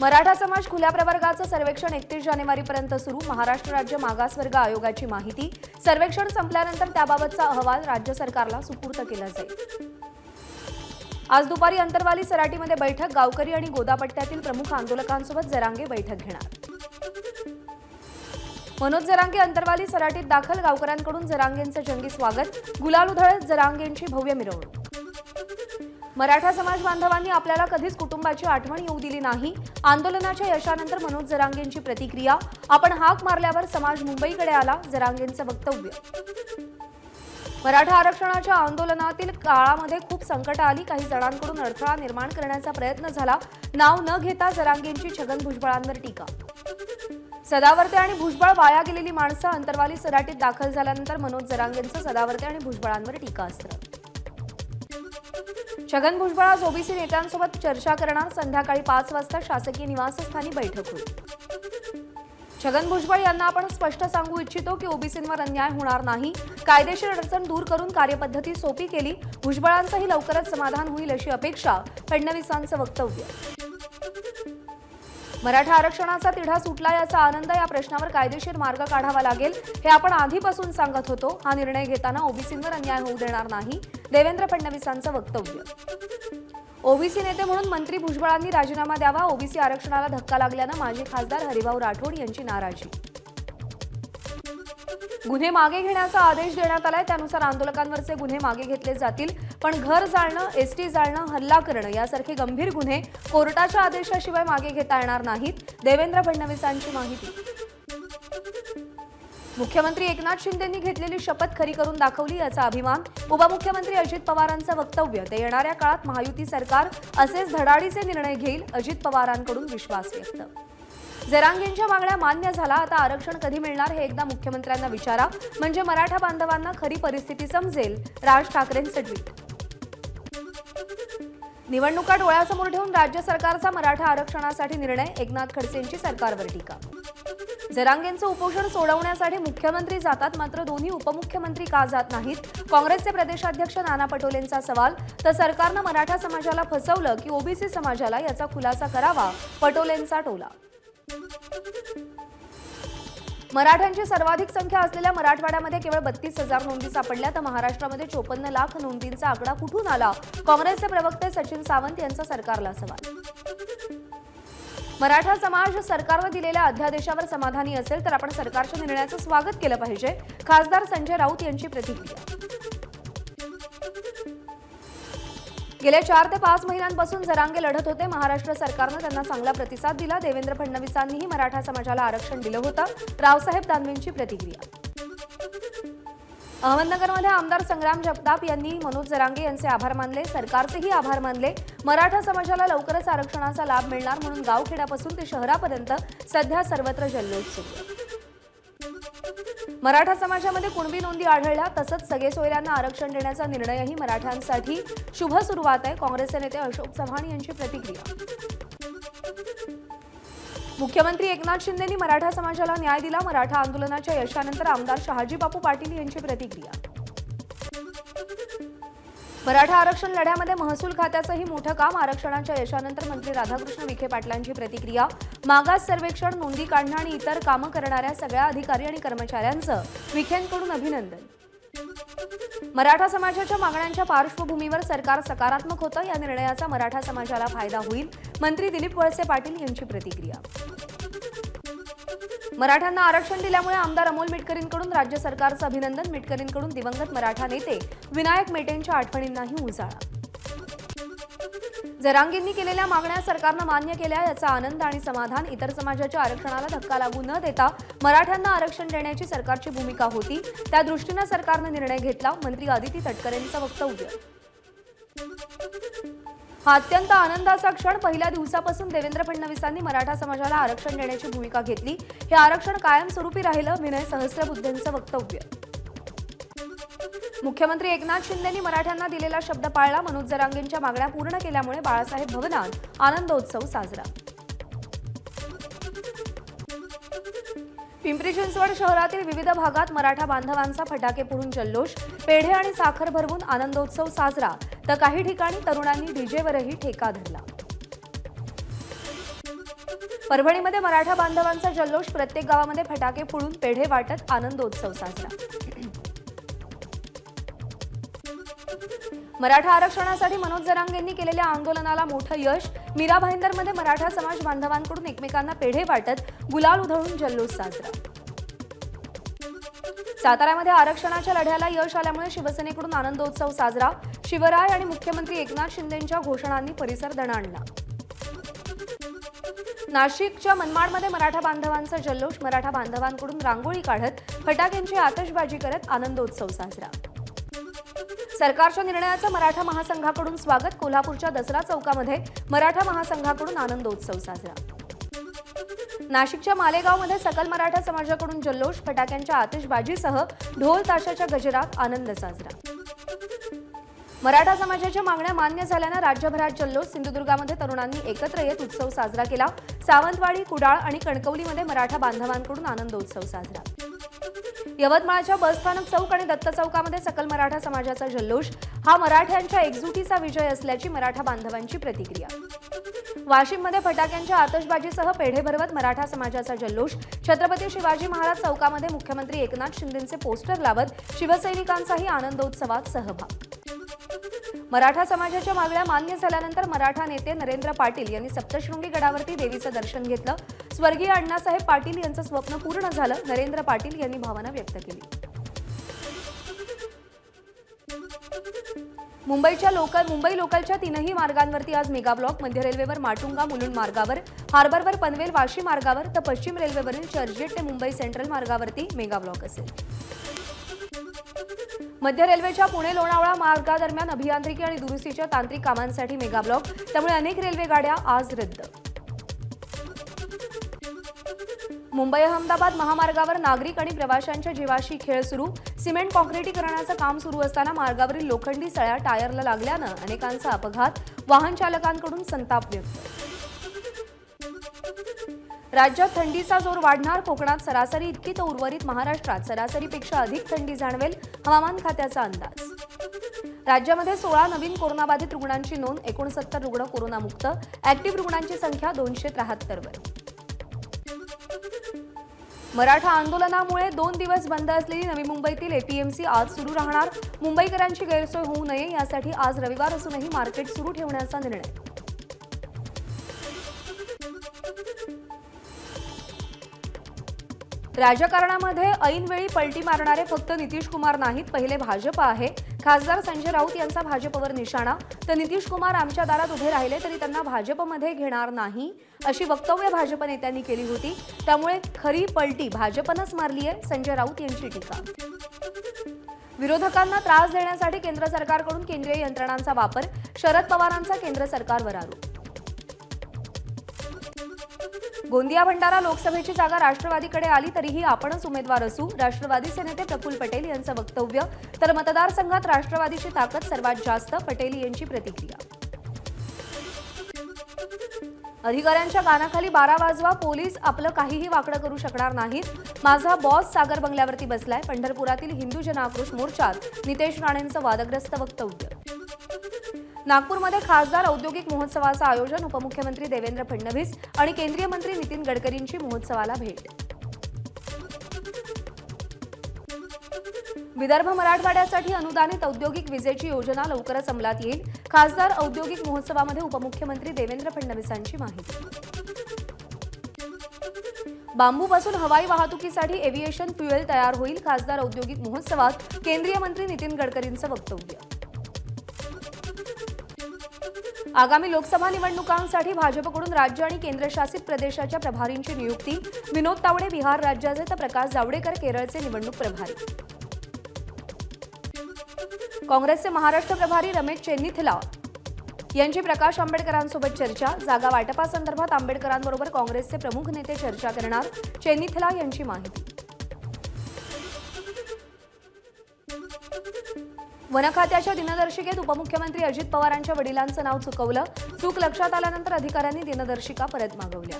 मराठा समाज खुल्या प्रवर्गाचं सर्वेक्षण 31 जानेवारीपर्यंत सुरू। महाराष्ट्र राज्य मागासवर्ग आयोगाची माहिती। सर्वेक्षण संपल्यानंतर त्याबाबतचा अहवाल राज्य सरकारला सुपूर्द केला जाईल। आज दुपारी अंतरवाली सराटीमध्ये बैठक। गावकरी आणि गोदापट्ट्यातील प्रमुख आंदोलकांसोबत जरांगे बैठक घेणार। मनोज जरांगे अंतरवाली सराटीत दाखल। गावकऱ्यांकडून जरांगेंचं जंगी स्वागत। गुलाल उधळत जरांगेंची भव्य मिरवणूक। मराठा समाज बांधवांनी आपल्याला कधीच कुटुंबाची आठवण येऊ दिली नाही। आंदोलनाच्या यशानंतर मनोज जरांगेंची प्रतिक्रिया। आपण हाक मारल्यावर समाज मुंबईकडे आला। जरांगेंचं वक्तव्य। मराठा आरक्षणाच्या आंदोलनातील काळामध्ये खूप संकट आली। काही जणांकडून अडथळा निर्माण करण्याचा प्रयत्न झाला। नाव न घेता जरांगेंची छगन भुजबळांवर टीका। सदावर्ते आणि भुजबळ वाया गेलेली माणसं। अंतरवाली सराटीत दाखल झाल्यानंतर मनोज जरांगेंचं सदावर्ते आणि भुजबळांवर टीकास्त्र। छगन भुजबळ आज ओबीसी नेत्यांसोबत चर्चा करणार। संध्याकाळी 5 वाजता शासकीय निवासस्थानी बैठक होईल। छगन भुजबळ यांना आपण स्पष्ट सांगू इच्छितो की ओबीसींवर अन्याय होणार नाही। कायदेशीर अडचण दूर करून कार्यपद्धती सोपी केली। भुजबळांचंही लवकरच समाधान होईल अशी अपेक्षा। फडणवीसांचं वक्तव्य। मराठा आरक्षणाचा तिढा सुटला याचा आनंद। या प्रश्नावर कायदेशीर मार्ग काढावा लागेल हे आपण आधीपासून सांगत होतो। हा निर्णय घेताना ओबीसींवर अन्याय होऊ देणार नाही। देवेंद्र फडणवीसांचं वक्तव्य। ओबीसी नेते म्हणून मंत्री भुजबळांनी राजीनामा द्यावा। ओबीसी आरक्षणाला धक्का लागल्यानं माजी खासदार हरिभाऊ राठोड यांची नाराजी। गुन्हे मागे घेण्याचा आदेश देण्यात आलाय। त्यानुसार आंदोलकांवरचे गुन्हे मागे घेतले जातील। पण घर जाळणं, एसटी जाळणं, हल्ला करणं यासारखे गंभीर गुन्हे कोर्टाच्या आदेशाशिवाय मागे घेता येणार नाहीत। देवेंद्र फडणवीसांची माहिती। मुख्यमंत्री एकनाथ शिंदेंनी घेतलेली शपथ खरी करून दाखवली याचा अभिमान। उपमुख्यमंत्री अजित पवारांचं वक्तव्य। ते येणाऱ्या काळात महायुती सरकार असेच धडाडीचे निर्णय घेईल। अजित पवारांकडून विश्वास व्यक्त। जरांगेंच्या मागण्या मान्य झाला। आता आरक्षण कधी मिळणार हे एकदा मुख्यमंत्र्यांना विचारा, म्हणजे मराठा बांधवांना खरी परिस्थिती समजेल। राज ठाकरेंचं ट्विट। निवडणुका डोळ्यासमोर ठेवून राज्य सरकारचा मराठा आरक्षणासाठी निर्णय। एकनाथ खडसेंची सरकारवर टीका। जरांगेंचं उपोषण सोडवण्यासाठी मुख्यमंत्री जातात, मात्र दोन्ही उपमुख्यमंत्री का जात नाहीत? काँग्रेसचे प्रदेशाध्यक्ष नाना पटोलेंचा सवाल। तर सरकारनं मराठा समाजाला फसवलं की ओबीसी समाजाला, याचा खुलासा करावा। पटोलेंचा टोला। मराठ्यांची सर्वाधिक संख्या असलेल्या मराठवाड्यामध्ये केवळ 32,000 नोंदी सापडल्या, तर महाराष्ट्रामध्ये 54 लाख नोंदींचा आकडा कुठून आला? काँग्रेसचे प्रवक्ते सचिन सावंत यांचा सरकारला सवाल। मराठा समाज सरकारने दिलेल्या अध्यादेशावर समाधानी असेल तर आपण सरकारच्या निर्णयाचं स्वागत केलं पाहिजे। खासदार संजय राऊत यांची प्रतिक्रिया। गेल्या 4 ते 5 महिन्यांपासून जरांगे लढत होते। महाराष्ट्र सरकारने त्यांना चांगला प्रतिसाद दिला। देवेंद्र फडणवीसांनीही मराठा समाजाला आरक्षण दिलं होतं। रावसाहेब दानवेंची प्रतिक्रिया। अहमदनगरमध्ये आमदार संग्राम जगताप यांनी मनोज जरांगे यांचे आभार मानले। सरकारचेही आभार मानले। मराठा समाजाला लवकरच आरक्षणाचा लाभ मिळणार म्हणून गावखेड्यापासून ते शहरापर्यंत सध्या सर्वत्र जल्लोष सुरू आहे। मराठा समाजामध्ये कुणबी नोंदी आढळल्या, तसंच सगळे सोयऱ्यांना आरक्षण देण्याचा निर्णयही मराठ्यांसाठी शुभ सुरुवात आहे। काँग्रेसचे नेते अशोक चव्हाण यांची प्रतिक्रिया। मुख्यमंत्री एकनाथ शिंदेंनी मराठा समाजाला न्याय दिला। मराठा आंदोलनाच्या यशानंतर आमदार शहाजी बापू पाटील यांची प्रतिक्रिया। मराठा आरक्षण लढ्यामध्ये महसूल खात्याचंही मोठं काम। आरक्षणाच्या यशानंतर मंत्री राधाकृष्ण विखे पाटलांची प्रतिक्रिया। मागास सर्वेक्षण, नोंदी काढणं आणि इतर कामं करणाऱ्या सगळ्या अधिकारी आणि कर्मचाऱ्यांचं विखेंकडून अभिनंदन। मराठा समाजाच्या मागण्यांच्या पार्श्वभूमीवर सरकार सकारात्मक होतं। या निर्णयाचा मराठा समाजाला फायदा होईल। मंत्री दिलीप वळसे पाटील यांची प्रतिक्रिया। मराठ्यांना आरक्षण दिल्यामुळे आमदार अमोल मिटकरींकडून राज्य सरकारचं अभिनंदन। मिटकरींकडून दिवंगत मराठा नेते विनायक मेटेंच्या आठवणींनाही उजाळा। जरांगेंनी केलेल्या मागण्या सरकारनं मान्य केल्या याचा आनंद आणि समाधान। इतर समाजाच्या आरक्षणाला धक्का लागू न देता मराठ्यांना आरक्षण देण्याची सरकारची भूमिका होती, त्या दृष्टीनं सरकारनं निर्णय घेतला। मंत्री अदिती तटकरेंचं वक्तव्य। हा अत्यंत आनंदाचा क्षण। पहिल्या दिवसापासून देवेंद्र फडणवीसांनी मराठा समाजाला आरक्षण देण्याची भूमिका घेतली। हे आरक्षण कायमस्वरूपी राहिलं। विनय सहस्त्रबुद्धेंचं वक्तव्य। मुख्यमंत्री एकनाथ शिंदेंनी मराठ्यांना दिलेला शब्द पाळला। मनोज जरांगेंच्या मागण्या पूर्ण केल्यामुळे बाळासाहेब भवनात आनंदोत्सव साजरा। पिंपरी चिंचवड शहरातील विविध भागात मराठा बांधवांचा फटाके फोडून जल्लोष। पेढे आणि साखर भरवून आनंदोत्सव साजरा। तर काही ठिकाणी तरुणांनी डीजेवरही ठेका धरला। परभणीमध्ये मराठा बांधवांचा जल्लोष, प्रत्येक गावामध्ये फटाके फोडून पेढे वाटत आनंदोत्सव साजरा। मराठा आरक्षणासाठी मनोज जरांगेंनी केलेल्या आंदोलनाला मोठं यश, मीरा भाईंदरमध्ये मराठा समाज बांधवांकडून एकमेकांना पेढे वाटत गुलाल उधळून जल्लोष साजरा। साताऱ्यामध्ये आरक्षणाच्या लढ्याला यश आल्यामुळे शिवसेनेकडून आनंदोत्सव साजरा, शिवराय आणि मुख्यमंत्री एकनाथ शिंदेंच्या घोषणांनी परिसर दणाणला। नाशिकच्या मनमाडमध्ये मराठा बांधवांचा जल्लोष, मराठा बांधवांकडून रांगोळी काढत फटाक्यांची आतषबाजी करत आनंदोत्सव साजरा। सरकारच्या निर्णयाचं मराठा महासंघाकडून स्वागत, कोल्हापूरच्या दसरा चौकामध्ये मराठा महासंघाकडून आनंदोत्सव साजरा। नाशिकच्या मालेगावमध्ये सकल मराठा समाजाकडून जल्लोष, फटाक्यांच्या आतिषबाजीसह ढोल ताशाच्या गजरात आनंद साजरा। मराठा समाजाच्या मागण्या मान्य झाल्यानं राज्यभरात जल्लोष, सिंधुदुर्गामध्ये तरुणांनी एकत्र येत उत्सव साजरा केला। सावंतवाडी, कुडाळ आणि कणकवलीमध्ये मराठा बांधवांकडून आनंदोत्सव साजरा। यवतमाळच्या बसस्थानक चौक आणि दत्त चौकामध्ये सकल मराठा समाजाचा जल्लोष, हा मराठ्यांच्या एकजुटीचा विजय असल्याची मराठा बांधवांची प्रतिक्रिया। वाशिममध्ये फटाक्यांच्या आतषबाजीसह पेढे भरवत मराठा समाजाचा जल्लोष, छत्रपती शिवाजी महाराज चौकामध्ये मुख्यमंत्री एकनाथ शिंदेंचे पोस्टर लावत शिवसैनिकांचाही आनंदोत्सवात सहभाग। मराठा समाजाच्या मागण्या मान्य झाल्यानंतर मराठा नेते नरेंद्र पाटील यांनी सप्तशृंगी गडावरती देवीचं दर्शन घेतलं। स्वर्गीय अण्णासाहेब पाटील यांचं स्वप्न पूर्ण झालं, नरेंद्र पाटील यांनी भावना व्यक्त केली। मुंबई लोकलच्या तीनही मार्गांवरती आज मेगा ब्लॉक, मध्य रेल्वेवर माटुंगा मुलुंड मार्गावर, हार्बरवर पनवेल वाशी मार्गावर तर पश्चिम रेल्वेवरील चर्चगेट ते मुंबई सेंट्रल मार्गावरती मेगा ब्लॉक असेल। मध्य रेल्वेच्या पुणे लोणावळा मार्गादरम्यान अभियांत्रिकी आणि दुरुस्तीच्या तांत्रिक कामांसाठी मेगा ब्लॉक, त्यामुळे अनेक रेल्वे गाड्या आज रद्द। मुंबई अहमदाबाद महामार्गावर नागरिक आणि प्रवाशांच्या जीवाशी खेळ सुरू, सिमेंट काँक्रिटीकरणाचं काम सुरू असताना मार्गावरील लोखंडी सळ्या टायरला लागल्यानं अनेकांचा अपघात, वाहन चालकांकडून संताप व्यक्त। राज्यात थंडीचा जोर वाढणार, कोकणात सरासरी इतकी तर उर्वरित महाराष्ट्रात सरासरीपेक्षा अधिक थंडी जाणवेल, हवामान खात्याचा अंदाज। राज्यामध्ये 16 नवीन कोरोनाबाधित रुग्णांची नोंद, 69 रुग्ण कोरोनामुक्त, ऍक्टिव्ह रुग्णांची संख्या 273 वर। मराठा आंदोलनामुळे 2 दिवस बंद असलेली नवी मुंबईतील एपीएमसी आज सुरू राहणार, मुंबईकरांची गैरसोय होऊ नये यासाठी आज रविवार असूनही मार्केट सुरू ठेवण्याचा निर्णय। राजकारणामध्ये ऐनवेळी पलटी मारणारे फक्त नितीश कुमार नाहीत, पहिले भाजप आहे। खासदार संजय राऊत यांचा भाजपवर निशाणा, तर नितीश कुमार आमच्या दारात उभे राहिले तरी त्यांना भाजपमध्ये घेणार नाही अशी वक्तव्य भाजप नेत्यांनी केली होती, त्यामुळे खरी पलटी भाजपनंच मारली आहे, संजय राऊत यांची टीका। विरोधकांना त्रास देण्यासाठी केंद्र सरकारकडून केंद्रीय यंत्रणांचा वापर, शरद पवारांचा केंद्र सरकारवर आरोप। गोंदिया भंडारा लोकसभेची जागा राष्ट्रवादीकडे आली तरीही आपणच उमेदवार असू, राष्ट्रवादीचे नेते प्रफुल्ल पटेल यांचं वक्तव्य, तर मतदारसंघात राष्ट्रवादीची ताकद सर्वात जास्त, पटेल यांची प्रतिक्रिया। अधिकाऱ्यांच्या कानाखाली 12 वाजवा, पोलीस आपलं काहीही वाकडं करू शकणार नाहीत, माझा बॉस सागर बंगल्यावरती बसलाय, पंढरपुरातील हिंदू जन आक्रोश मोर्चात नितेश राणेंचं वादग्रस्त वक्तव्य। नागपूरमध्ये खासदार औद्योगिक महोत्सवाचं आयोजन, उपमुख्यमंत्री देवेंद्र फडणवीस आणि केंद्रीय मंत्री नितीन गडकरींची महोत्सवाला भेट। विदर्भ मराठवाड्यासाठी अनुदानित औद्योगिक विजेची योजना लवकरच अंमलात येईल, खासदार औद्योगिक महोत्सवामध्ये उपमुख्यमंत्री देवेंद्र फडणवीसांची माहिती। बांबूपासून हवाई वाहतुकीसाठी एव्हिएशन फ्युएल तयार होईल, खासदार औद्योगिक महोत्सवात केंद्रीय मंत्री नितीन गडकरींचं वक्तव्य। आगामी लोकसभा निवडणुकांसाठी भाजपकडून राज्य आणि केंद्रशासित प्रदेशाच्या प्रभारींची नियुक्ती, विनोद तावडे बिहार राज्याचे तर प्रकाश जावडेकर केरळचे निवडणूक प्रभारी। काँग्रेसचे महाराष्ट्र प्रभारी रमेश चेन्नीथला यांची प्रकाश आंबेडकरांसोबत चर्चा, जागा वाटपासंदर्भात आंबेडकरांबरोबर काँग्रेसचे प्रमुख नेते चर्चा करणार, चेन्नीथला यांची माहिती। वन खात्याच्या दिनदर्शिकेत उपमुख्यमंत्री अजित पवारांच्या वडिलांचं नाव चुकवलं, चूक लक्षात आल्यानंतर अधिकाऱ्यांनी दिनदर्शिका परत मागवल्या।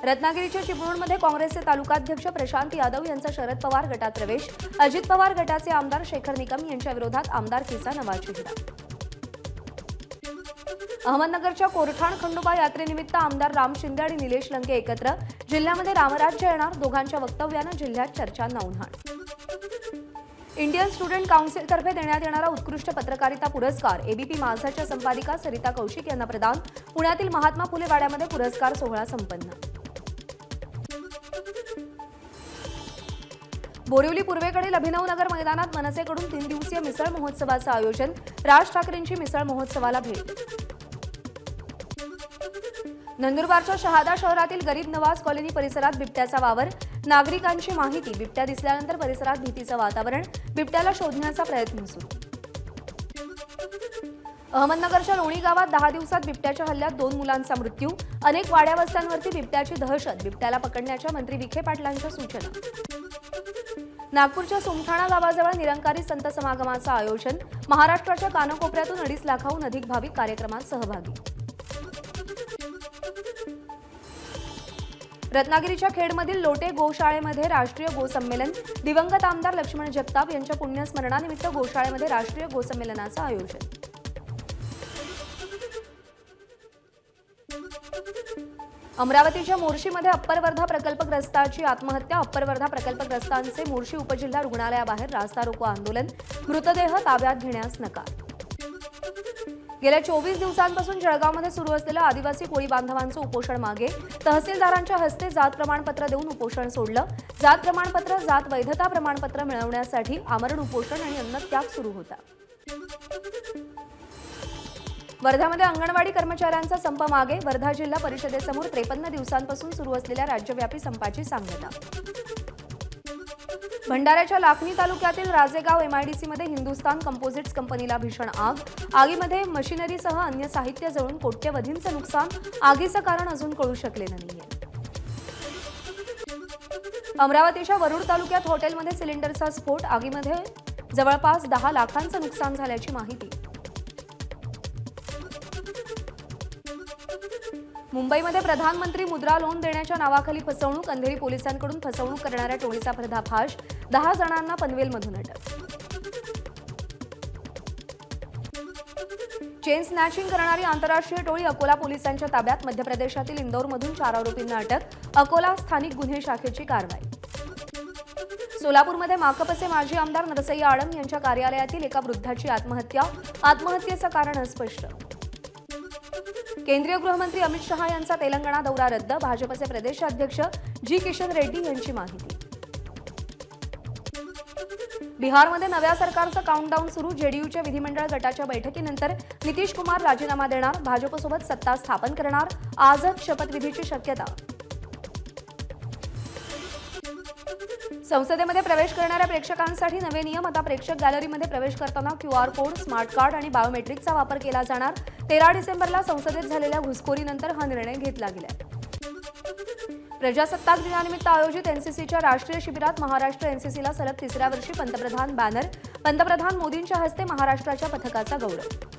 रत्नागिरीच्या चिपळूणमध्ये काँग्रेसचे तालुकाध्यक्ष प्रशांत यादव यांचा शरद पवार गटात प्रवेश, अजित पवार गटाचे आमदार शेखर निकम यांच्या विरोधात आमदारकीचा नवा चेहरा। अहमदनगरच्या कोरठाण खंडोबा यात्रेनिमित्त आमदार राम शिंदे आणि निलेश लंके एकत्र. जिल्ह्यामध्ये रामराज्य येणार, दोघांच्या वक्तव्यानं जिल्ह्यात चर्चांना उधाण. इंडियन स्टुडंट काउन्सिलतर्फे देण्यात येणारा उत्कृष्ट पत्रकारिता पुरस्कार एबीपी माझाच्या संपादिका सरिता कौशिक यांना प्रदान. पुण्यातील महात्मा फुले वाड्यामध्ये पुरस्कार सोहळा संपन्न. बोरिवली पूर्वेकडील अभिनवनगर मैदानात मनसेकडून 3 दिवसीय मिसळ महोत्सवाचं आयोजन. राज ठाकरेंची मिसळ महोत्सवाला भेट. नंदुरबारच्या शहादा शहरातील गरीब नवाज कॉलनी परिसरात बिबट्याचा वावर. नागरिकांची माहिती. बिबट्या दिसल्यानंतर परिसरात भीतीचं वातावरण. बिबट्याला शोधण्याचा प्रयत्न सुरू. अहमदनगरच्या लोणी गावात 10 दिवसात बिबट्याच्या हल्ल्यात 2 मुलांचा मृत्यू. अनेक वाड्या वस्त्यांवरती बिबट्याची दहशत. बिबट्याला पकडण्याच्या मंत्री विखे पाटलांच्या सूचना. नागपूरच्या सोमठाणा गावाजवळ निरंकारी संत समागमाचं आयोजन. महाराष्ट्राच्या कानाकोपऱ्यातून 2.5 लाखाहून अधिक भाविक कार्यक्रमात सहभागी. रत्नागिरीच्या खेडमधील लोटे गोशाळेमध्ये राष्ट्रीय गोसंमेलन. दिवंगत आमदार लक्ष्मण जगताप यांच्या पुण्यस्मरणानिमित्त गोशाळेमध्ये राष्ट्रीय गोसंमेलनाचं आयोजन. अमरावतीच्या मोर्शीमध्ये अप्पर वर्धा प्रकल्पग्रस्ताची आत्महत्या. अप्पर वर्धा प्रकल्पग्रस्तांचे मोर्शी उपजिल्हा रुग्णालयाबाहेर रास्ता रोको आंदोलन. मृतदेह ताब्यात घेण्यास नकार. गेल्या 24 दिवसांपासून जळगावमध्ये सुरू असलेलं आदिवासी कोळी बांधवांचं उपोषण मागे. तहसीलदारांच्या हस्ते जात प्रमाणपत्र देऊन उपोषण सोडलं. जात प्रमाणपत्र, जात वैधता प्रमाणपत्र मिळवण्यासाठी आमरण उपोषण आणि अन्नत्याग सुरू होता. वर्ध्यामध्ये अंगणवाडी कर्मचाऱ्यांचा संप मागे. वर्धा जिल्हा परिषदेसमोर 53 दिवसांपासून सुरू असलेल्या राज्यव्यापी संपाची सांगता. भंडाऱ्याच्या लाखनी तालुक्यातील राजेगाव एमआयडीसीमध्ये हिंदुस्तान कंपोजिट्स कंपनीला भीषण आग. आगीमध्ये मशिनरीसह अन्य साहित्य जळून कोट्यवधींचं नुकसान. आगीचं कारण अजून कळू शकलेलं नाहीये. अमरावतीच्या वरुड तालुक्यात हॉटेलमध्ये सिलेंडरचा स्फोट. आगीमध्ये जवळपास 10 लाखांचं नुकसान झाल्याची माहिती. मुंबईमध्ये प्रधानमंत्री मुद्रा लोन देण्याच्या नावाखाली फसवणूक. अंधेरी पोलिसांकडून फसवणूक करणाऱ्या टोळीचा पर्दाफाश. 10 जणांना पनवेलमधून अटक. चेन स्नॅचिंग करणारी आंतरराष्ट्रीय टोळी अकोला पोलिसांच्या ताब्यात. मध्य प्रदेशातील इंदौरमधून 4 आरोपींना अटक. अकोला स्थानिक गुन्हे शाखेची कारवाई. सोलापूरमध्ये माकपचे माजी आमदार नरसय्या आडम यांच्या कार्यालयातील एका वृद्धाची आत्महत्या. आत्महत्येचं कारण अस्पष्ट. केंद्रीय गृहमंत्री अमित शहा यांचा तेलंगणा दौरा रद्द. भाजपचे प्रदेशाध्यक्ष जी किशन रेड्डी यांची माहिती. बिहारमध्ये नव्या सरकारचं काउंटडाऊन सुरू. जेडीयूच्या विधिमंडळ गटाच्या बैठकीनंतर नितीश कुमार राजीनामा देणार. भाजपसोबत सत्ता स्थापन करणार. आजच शपथविधीची शक्यता. संसदेमध्ये प्रवेश करणाऱ्या प्रेक्षकांसाठी नवे नियम. आता प्रेक्षक गॅलरीमध्ये प्रवेश करताना QR कोड, स्मार्ट कार्ड आणि बायोमेट्रिकचा वापर केला जाणार. 13 डिसेंबरला संसदेत झालेल्या घुसखोरीनंतर हा निर्णय घेतला गेलाय. प्रजासत्ताक दिनानिमित्त आयोजित एनसीसीच्या राष्ट्रीय शिबिरात महाराष्ट्र एनसीसीला सलग 3ऱ्या वर्षी पंतप्रधान बॅनर. पंतप्रधान मोदींच्या हस्ते महाराष्ट्राच्या पथकाचा गौरव.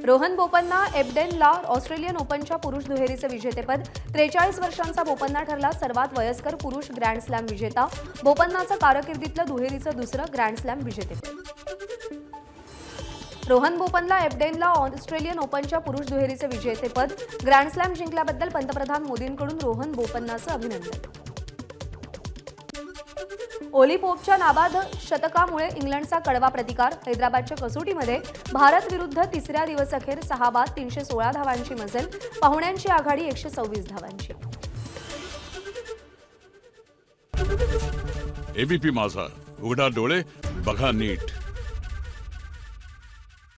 रोहन बोपन्ना एबडेनला ऑस्ट्रेलियन ओपनच्या पुरुष दुहेरीचं विजेतेपद. 43 वर्षांचा बोपन्ना ठरला सर्वात वयस्कर पुरुष ग्रँड स्लॅम विजेता. बोपन्नाचं कारकिर्दीतलं दुहेरीचं दुसरं ग्रँड स्लॅम विजेतेपद. रोहन बोपन्ना एबडेनला ऑस्ट्रेलियन ओपनच्या पुरुष दुहेरीचं विजेतेपद. ग्रँड स्लॅम जिंकल्याबद्दल पंतप्रधान मोदींकडून रोहन बोपन्नाचं अभिनंदन. ओली पोपच्या नाबाद शतकामुळे इंग्लंडचा कडवा प्रतिकार. हैदराबादच्या कसोटीमध्ये भारत विरुद्ध 3ऱ्या दिवसअखेर 6 बाद 316 धावांची मजल. पाहुण्यांची आघाडी 126 धावांची. एबीपी माझा, उघडा डोळे बघा नीट.